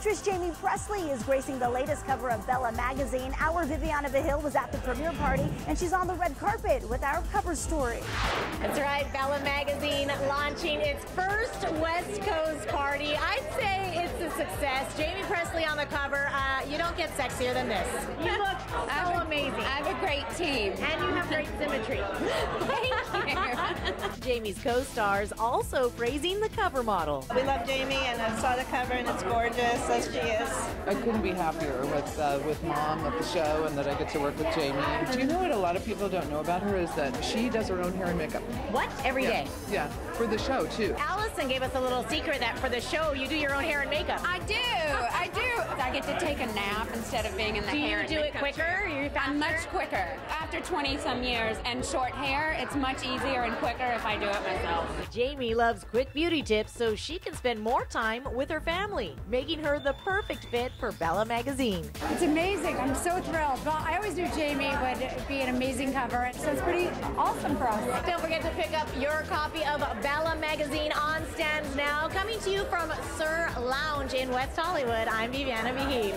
Actress Jaime Pressly is gracing the latest cover of Bella magazine. Our Viviana Vihil was at the premiere party, and she's on the red carpet with our cover story. That's right, Bella magazine launching its first West Coast party. I'd say it's a success. Jaime Pressly on the cover. You don't get sexier than this. You look so amazing. I have a great team. And you have great symmetry. Thank you. Jamie's co-stars also praising the cover model. We love Jaime, and I saw the cover, and it's gorgeous, as she is. I couldn't be happier with Mom at the show, and that I get to work with Jaime. Do you know what a lot of people don't know about her is that she does her own hair and makeup. What? Every day? Yeah, for the show too. Allison gave us a little secret that for the show you do your own hair and makeup. I do. I get to take a nap instead of being in the hair and Do you do it makeup quicker? chair. You're faster? I'm much quicker. After 20-some years and short hair, it's much easier and quicker if I do it myself. Jaime loves quick beauty tips so she can spend more time with her family, making her the perfect fit for Bella magazine. It's amazing. I'm so thrilled. Well, I always knew Jaime would be an amazing cover, so it's pretty awesome for us. Don't forget to pick up your copy of Bella magazine on stands now. Coming to you from Sir Lounge in West Hollywood, I'm Viviana Vihil.